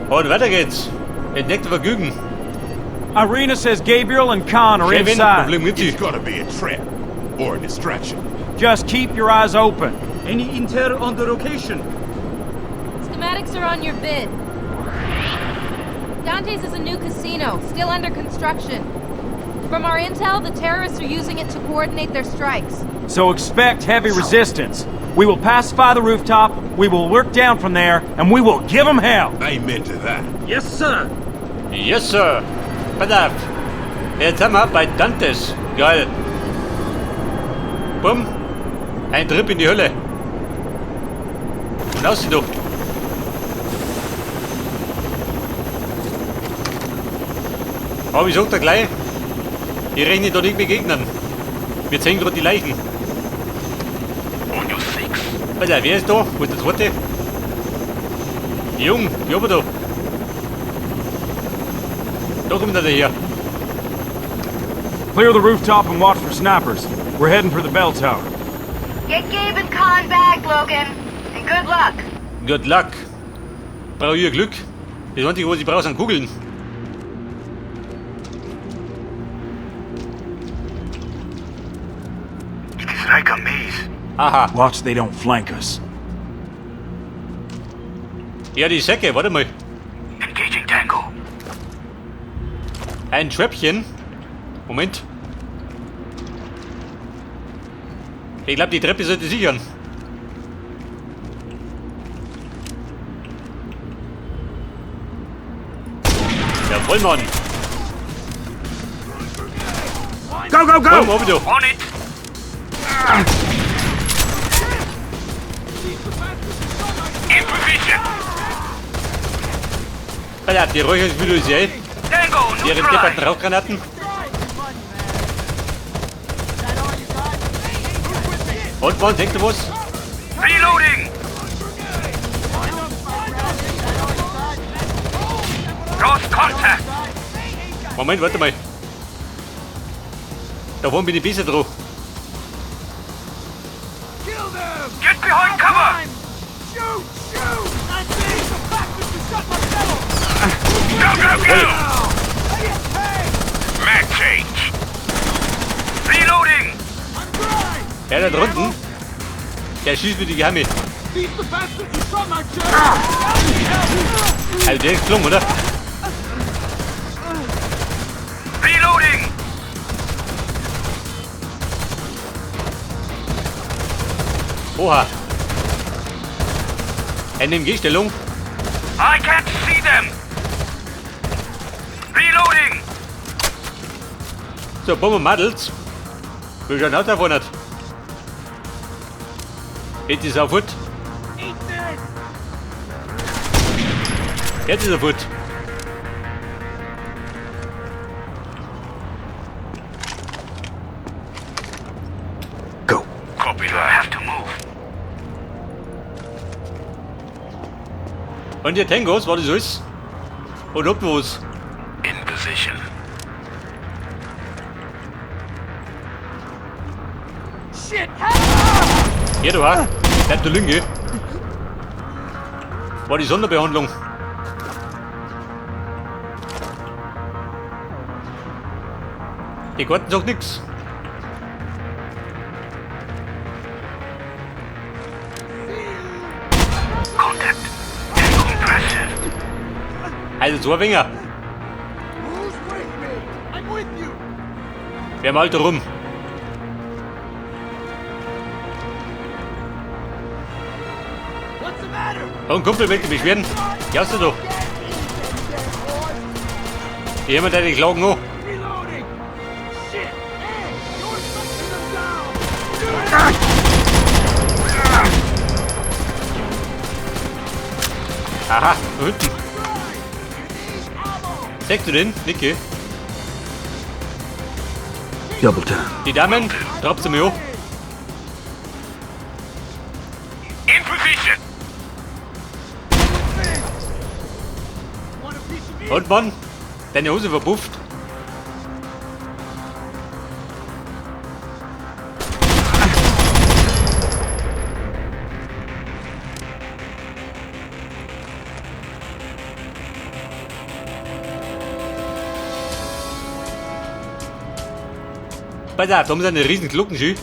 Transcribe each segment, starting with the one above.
Und weiter geht's. Entdeckte Vergnügen. Irina says Gabriel and Khan are Kevin, inside. Problem mit It's dir. gotta be a trap. Or a distraction. Just keep your eyes open. Any intel on the location? Schematics are on your bid. Dante's is a new casino, still under construction. From our intel, the terrorists are using it to coordinate their strikes. So expect heavy resistance. We will pacify the rooftop, we will work down from there, and we will give them hell. Amen to that. Yes, sir. Yes, sir. Pass auf. Jetzt sind wir bei Dantes. Geil. Bumm. Ein Trip in die Hölle. Und aus du. Aber ich sag dir gleich, ich rechne da nicht mit Gegnern. Wir sehen gerade die Leichen. On your six. Alter, wer ist da? Wo ist der zweite? Jung, ja aber da. Da kommt er her. Clear the rooftop and watch for snipers. We're heading for the bell tower. Get Gabe and Khan back, Logan. And good luck. Good luck. Brauche ich Glück. Das Einzige, was ich brauche, sind Kugeln. It's like a maze. Aha. Watch they don't flank us. Ja, die Säcke, warte mal. Engaging Tango. Ein Tröpfchen. Moment. Ich glaube, die Treppe sollte sichern. Jawohl, Mann. Go, go, go! Komm, oben du. On it. In position. Alter, die räuchern sich wieder durch sie, Tango, ihre depperten neutralized. Rauchgranaten. Und, Mann, denkst du was? Reloading. Lost contact. Moment, warte mal. Da vorne bin ich besser drauf. Get behind cover. Go, go, go. Mag change. Reloading. Der da drunten, der schießt mir die Geheime. Also der ist gelungen, oder? Reloading. Oha. NMG-Stellung. I can't see them. Reloading. So, Bombe Madels. Wir schauen aus davon nicht. Jetzt ist er futsch. Jetzt ist er futsch. Go. Copy that. I have to move. Und die Tangos, war das alles? Und ob was? In position. Ja, du hast. Bleib der Lünge. War die Sonderbehandlung. Die Karten sagt nix. Contact. Tango impressive. Also so ein Winger. Wir haben halt rum. Und Kumpel, willst du beschweren? Ja, hast du doch. Jemand, der dich klagen an. Aha, da hinten. Sagst du den, Niki? Double time. Die Damen, traubst du mir an. In position. Und Mann, deine Hose verpufft. Pass auf, da haben sie eine riesen Glockenschü.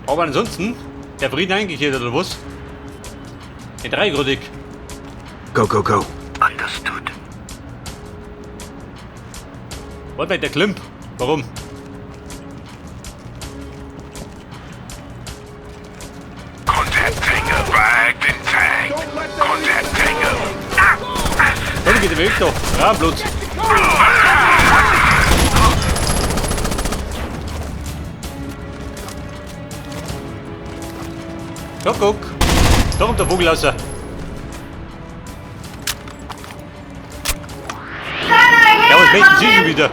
Aber ansonsten, der Frieden eingekehrt oder was? In dreigründig. Go, go, go. Understood. Was bei der Klimp? Warum? Contact Tango bagged and tagged. Contact Tango. Komm, geht der Weg da. Rahmenblut. Ja, guck. Da kommt der Vogel raus. Cyanide Ja, was here, möchten Sie schon Logan! wieder?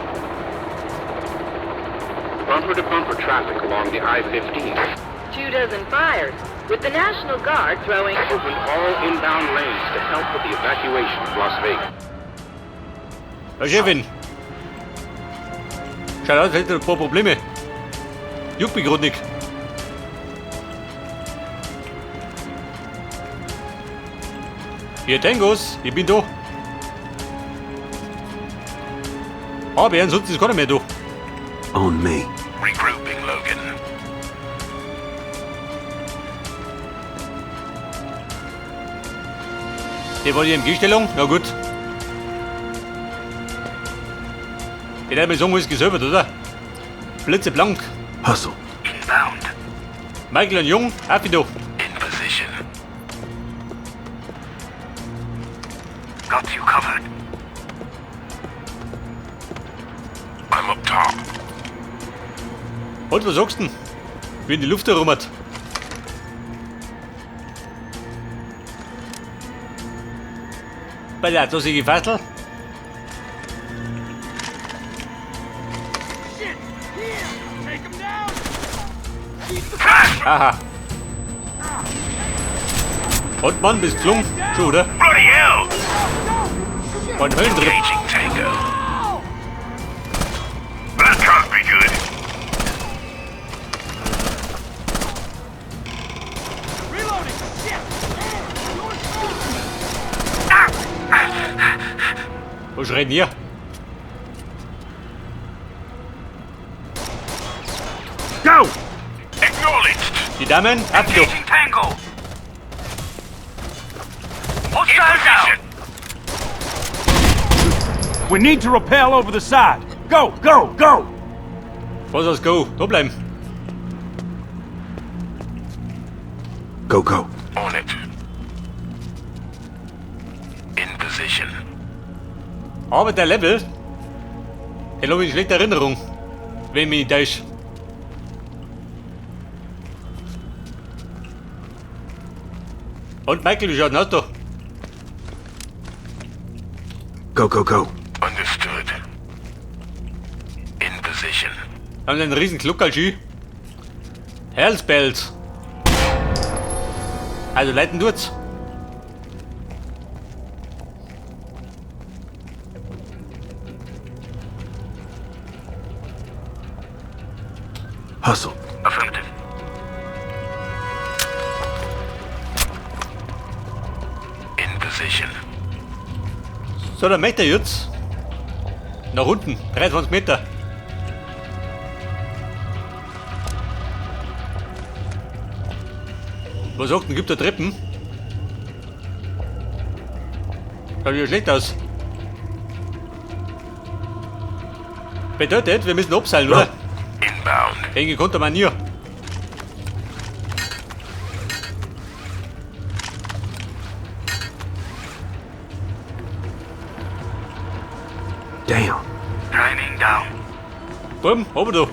Bumper-to-bumper traffic along the I-15. 24 fires, with the National Guard throwing... Open all inbound lanes to help with the evacuation of Las Vegas. Herr Chefin. Schaut aus, hätte ein paar Probleme. Juckt mich grad nicht. Hier Tangos, ich bin da. Aber ansonsten ist keiner mehr da. On me. Regrouping, Logan. Die war die MG-Stellung? Ja gut. Ich hätte mir sagen, wo ist gesäubert, oder? Blitzeblank. Hustle. Inbound. Michael und Jung, auf wieder. In position. Got you covered. I'm up top. Und was sagst du denn? Wie in die Luft herummert. Bei der Dose gefasselt. Aha. Und Mann, bist gelungen. Schon, oder? Bloody hell! Ein Höllentrip. Engaging Tango. That can't be good. Wo schreien hier? Go! Acknowledged. Die Damen, auf wieder. Engaging Tango. Hostile down. We need to rappel over the side. Go, go, go! Was aus Go? Da bleiben. Go, go. On it. In position. Aber der Level, der habe ich schlechte Erinnerung, wenn mich nicht täuscht. Und Michael, wie schaut denn aus da? Go, go, go. Understood. In position. Haben sie einen riesen Kluckalschü? Hellspells. Also leiten tut's. Hustle. Affirmative. In position. So, dann möchte er jetzt nach unten, 23 Meter. Was sagt denn, gibt er Treppen? Schaut wieder schlecht aus. Bedeutet, wir müssen abseilen, oder? Inbound. Enge Kontermanier. Damn. Timing down. Bumm, oben da.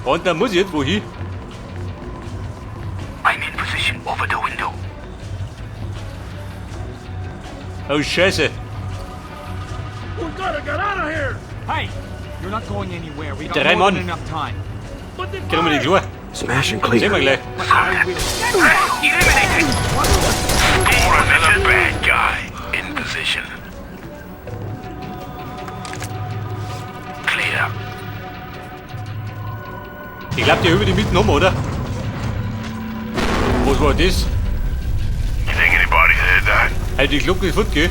Und dann muss ich jetzt wohin? I'm in position over the window. Oh, Scheiße. We gotta get out of here! Hey, you're not going anywhere. We got Drei more Mann. than enough time. Kriegen wir die klar? Smash and Sehen wir clear. gleich. Eliminated. Or another bad guy. In position. Clear. Ich glaube, die über die Mitten haben, oder? Was war das? You think anybody heard that? Halt die Glocken kaputt, gell?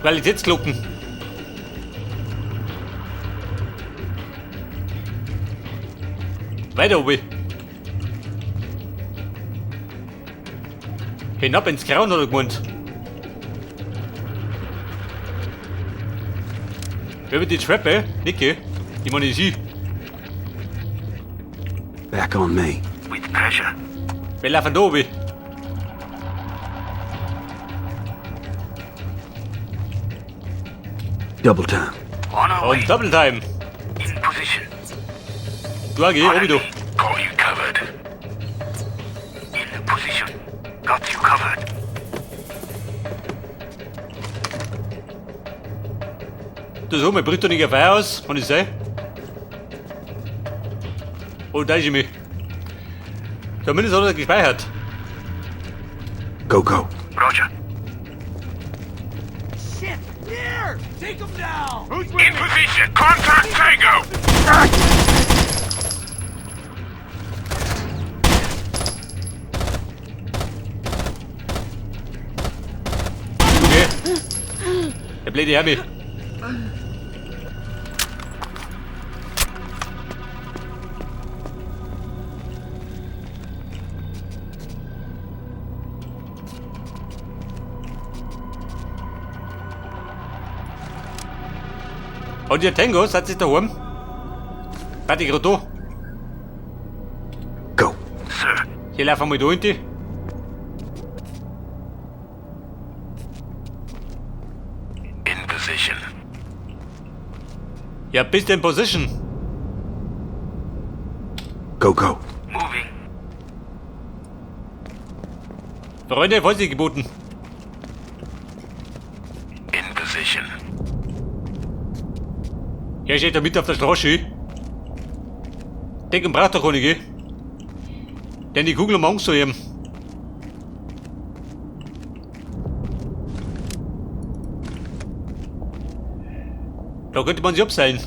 Qualitätsglocken. Weiter oben. Hinab ins Grauen hat er gemeint. Über die Treppe, Nicke, die meine ich. Back on me. With pleasure. Wir laufen da oben. Double time. On our way. Und Double Time. In position. Du AG, oben du. Got you covered. In position. Got you covered. Du so, mir bricht doch nicht auf Feuer aus, kann ich sagen. Oh, da ist ich mich. Zumindest hat er gespeichert. Go, go. Roger. Shit! Here! Take him down! Who's In position. Contact Tango. Okay. Der bläht die Hermi. Und der Tango setzt sich daheim. Warte, ich gerade da. Go. Sir. Hier laufen wir da hinten. In position. Ja, bist in Position. Go, go. Moving. Freunde, Vorsicht geboten. In position. Hier steht er mit auf der Straße. Denken braucht doch auch nicht, gell? Denn die Kugel um Angst zu haben. Da könnte man sich abseilen.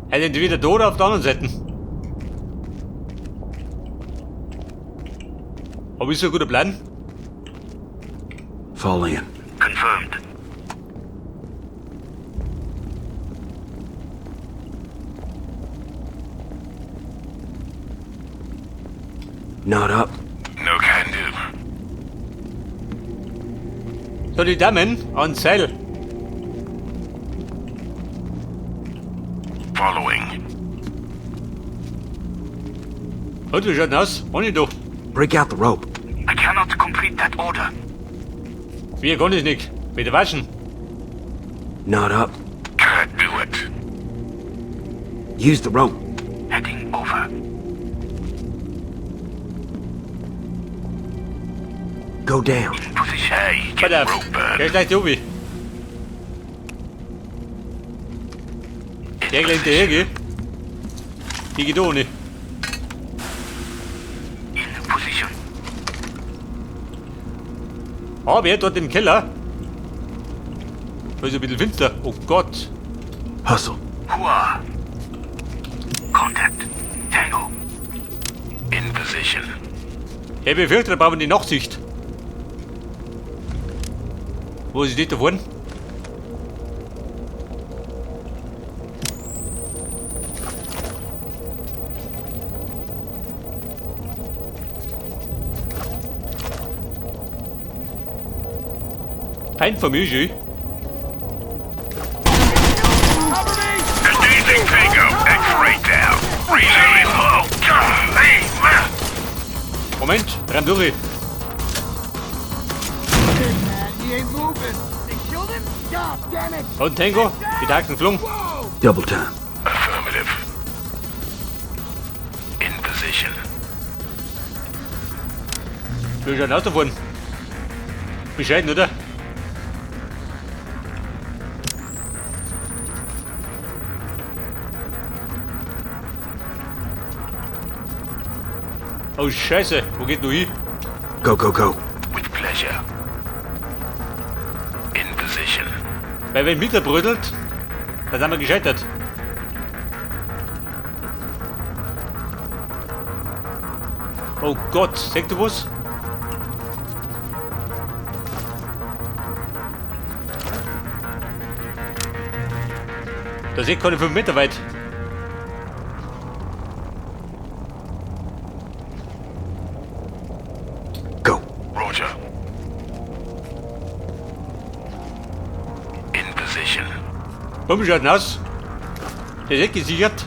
Er ist entweder da oder auf der anderen Seite. Aber ist so ein guter Plan? Fall in. Confirmed. Not up. No can do. So, die Damen ans Seil. Following. Und wie schaut denn aus? Ohne doch. Break out the rope. I cannot complete that order. Wir können es nicht. Bitte waschen. Not up. Can't do it. Use the rope. Heading over. Go down. In position. Hey, get Warte, rope burn. geh gleich da oben. Geh gleich hinterher, geh. Die geht ohne. In position. Ah, wer dort im Keller? Da ist ein bisschen finster. Oh Gott. Hustle. Hua. Contact. Tango. In position. Ich befürchte, da brauchen wir die Nachtsicht. Wo ist die da vorne? Feind von mir, schön. Engaging Tango. X-ray down. Reloading low. Hey, man. Moment, renn durch. Und Tango, Gedanken geflogen. Double time. Affirmative. In position. Du bist ein Auto fahren. Bescheiden, oder? Oh Scheiße, wo geht du hin? Go, go, go. With pleasure. In position. Weil wenn Mieter brödelt, dann sind wir gescheitert. Oh Gott, seht du was? Da seht keine 5 Meter weit. Go. Roger. In position. Komm, schaut aus. Der ist gesichert.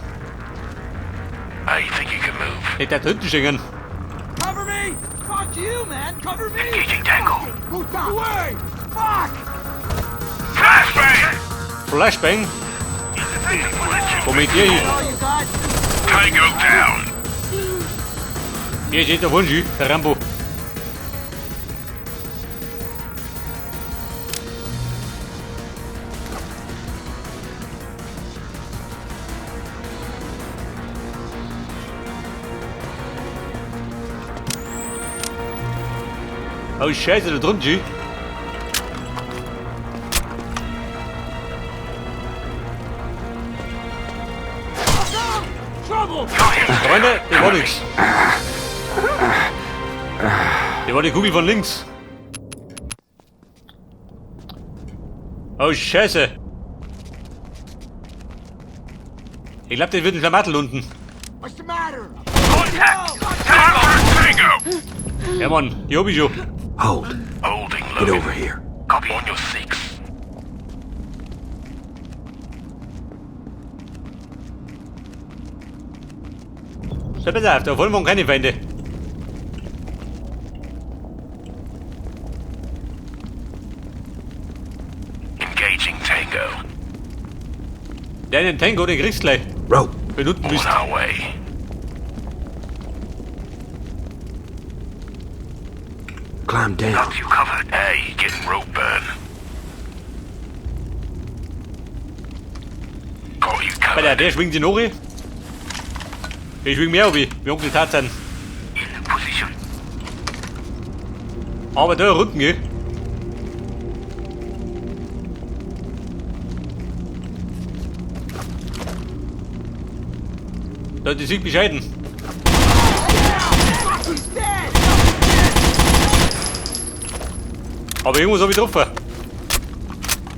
I think you can move. Nicht da drunten stehen. Cover me! Fuck you, man! Cover me! Engaging tango. Move away! Fuck! Flashbang! Flashbang. Wo mit ihr hin? All you got? Tango down. Hier steht der Wunsch, der Rambo. Oh Scheiße, da drunten. Freunde, das war nix. Das war die Kugel von links. Oh Scheiße. Ich glaub, der wird ein Schlamassel unten. What's the matter? Contact! Tango! Ja Mann, hier hab ich schon. Hold. Holding Get low. over here. Copy on your 6. So, pass auf, da wollen wir keine Feinde. Engaging Tango. Deinen Tango, den kriegst du gleich. Rope. Wenn du unten On bist. our way. Climb down. Got you covered. Hey, getting rope burn. Got you Bei covered. der schwingt die Nori. Ich schwing mehr wie Onkel Tarzan. In position. Aber da unten, gell? Da, die sieht bescheiden. Aber irgendwas hab ich getroffen.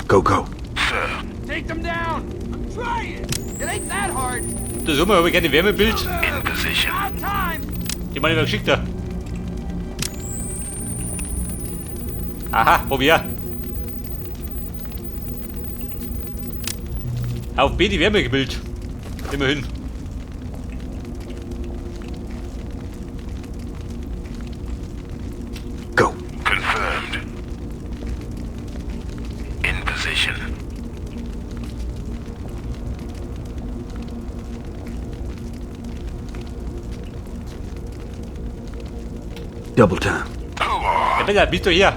Go, go. Sir. Take them down! I'm trying! It ain't that hard! Da sag mal, hab ich keine Wärmebild. In position. About time! Die meine ich mir geschickt da. Aha, probier. Auf B die Wärmebild. Immerhin. Go. Confirmed. In position. Double time. Ja, bitte, bist du hier?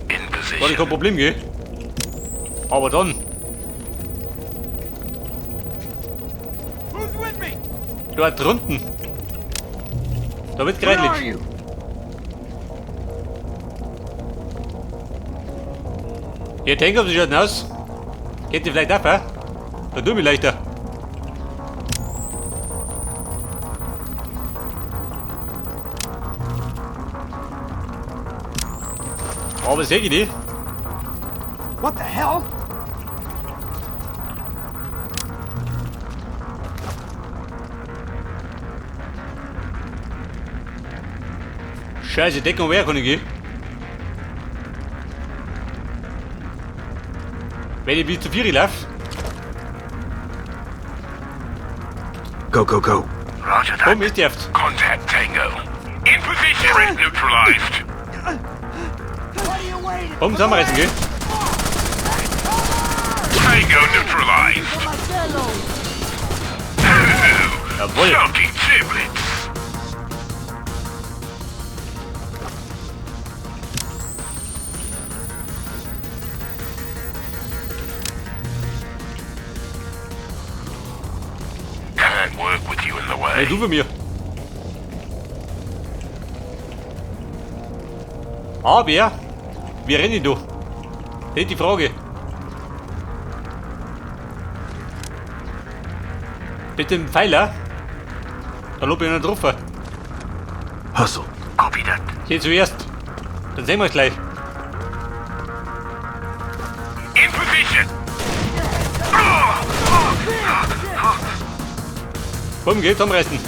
In War nicht position. kein Problem, gell? Aber dann, Who's with me? dort drunten. Da wird Where are gereitlich. you? Ihr denkt, ob sie schaut aus? Geht ihr vielleicht ab, hä? Dann tu mich leichter. Aber seh ich die? What the hell? Scheiße, Deckung wer kann ich gehen? Wenn ich bis zu 4 lauf, Go, go, go. Roger that. komm, ist die Haft. Contact Tango. In position. Threat neutralized. Komm, zusammenreißen, gell? Tango neutralized. Jawohl. Chunky giblets. Can't work with you in the Hey, way. du für mir. Aber, wie renne ich da? Das ist die Frage. Mit dem Pfeiler, da lobe ich nicht drauf. Hustle. Copy that. Geh zuerst. Dann sehen wir es gleich. In position. Komm, geh zusammenreißen.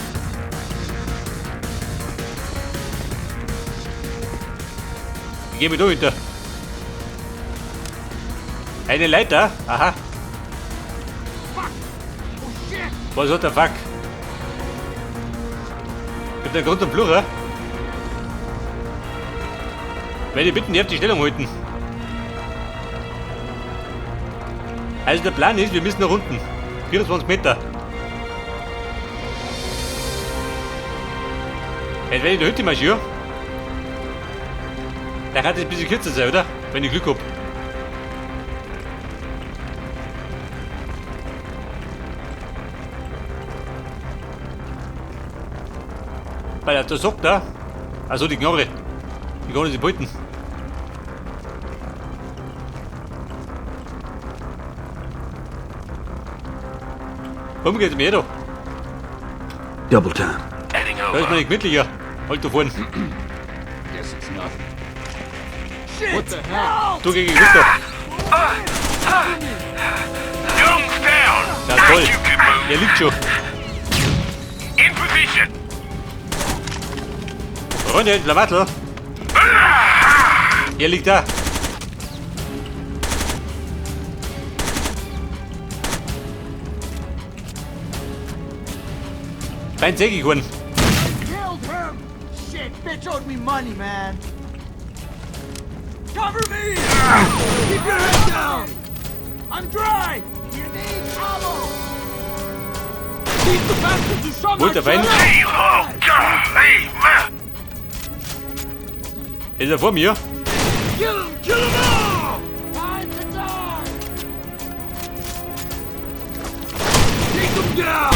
Ich geh mit da hinter. Eine Leiter? Aha. Was hat der Fuck? Gibt einen Grund am Flucher? Wenn ich bitten, ihr habt die Stellung halten. Also der Plan ist, wir müssen nach unten. 24 Meter. Jetzt wenn ich da Hütte marschiere, dann kann das ein bisschen kürzer sein, oder? Wenn ich Glück hab. Weil da sagt er, also die Knarre, die kann ich nicht behalten. Warum geht's mir da? Double time. Heading Da ist over. man nicht gemütlicher. Halt da vorne. Guess it's nothing. Du gegen Victor. Guns down. Ja toll. You can move. Der liegt schon. In position. Runde, Blamattel. Er liegt da. Fein Säge geworden. Killed him! Shit, bitch owed me money, man. Cover me! Keep your head down! I'm dry! You need ammo! Keep the bastard to some Gut, der Feind. Hey, ho, hey, man. Ist er vor mir? Kill him all! Time to die! Take him down!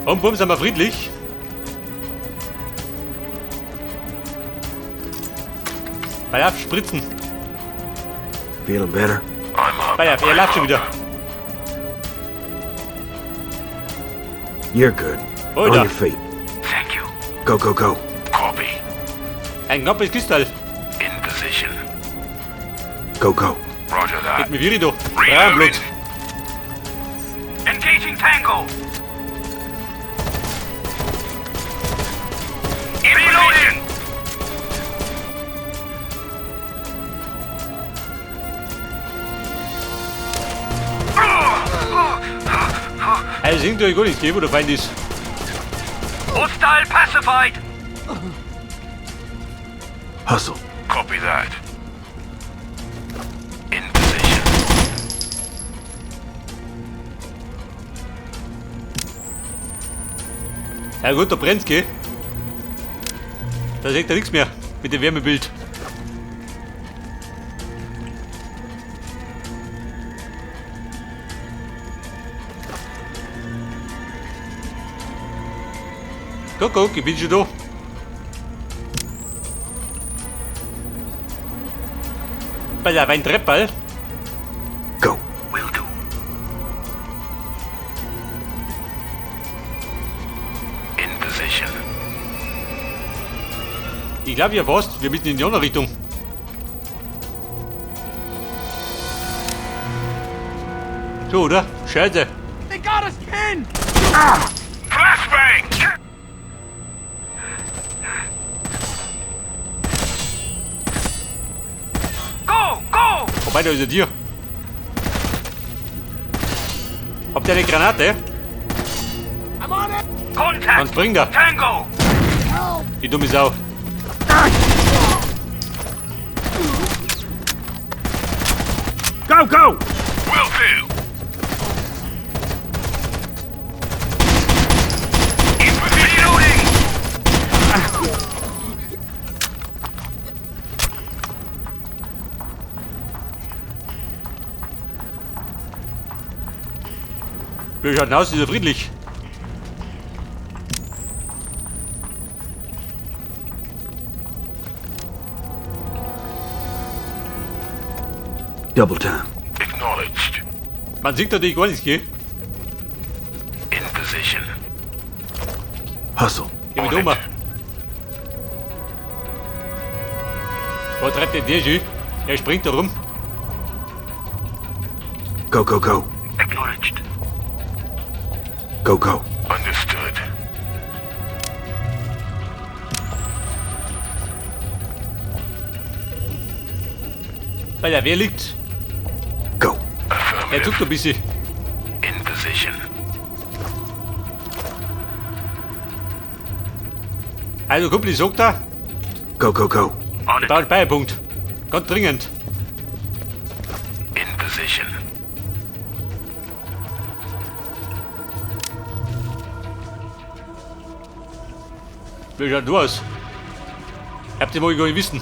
Und bumm, sind wir friedlich. Bei auf, spritzen. Feeling better? I'm up. Bei auf, er läuft schon wieder. You're good. Hold On up. your feet. Thank you. Go, go, go. Copy. Ein knappes Kristall. In position. Go, go. Roger that. Geht mir wieder da. Brauenblut. Engaging Tango. Reloading. Also singt euch gar nichts geben, wo der Feind ist. Hostile pacified. Hustle. Copy that. In position. Ja gut, da brennt's, gell? Da sagt er nichts mehr mit dem Wärmebild. Guck, ich bin schon da. Pass auf, ein Treppal. Go. Will do. In position. Ich glaube ja fast, wir müssen in die andere Richtung. So, oder? Scheiße. They got us pinned! Flashbang. Go, go. Wobei, da ist er dir. Habt ihr eine Granate? I'm on it! Contact. Dann springt er. Tango. Die dumme Sau. Go, go! Will do. In position. Reloading. Wie schaut denn aus? Ist er friedlich? Double time. Acknowledged. Man sieht natürlich gar nichts, gell? In position. Hustle. Geh mit um. Wo treibt denn der Jü? Er springt da rum. Go, go, go. Acknowledged. Go, go. Understood. Weil er wer liegt. Go. Er tut ein bisschen. In position. Also Kumpel, ich sag da, Go, go, go. On ich it. brauche einen Beipunkt. Ganz dringend. In position. Wie schaut du aus? Habt ihr mal gar nicht wissen?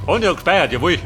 Und er hat gespeichert, jawohl.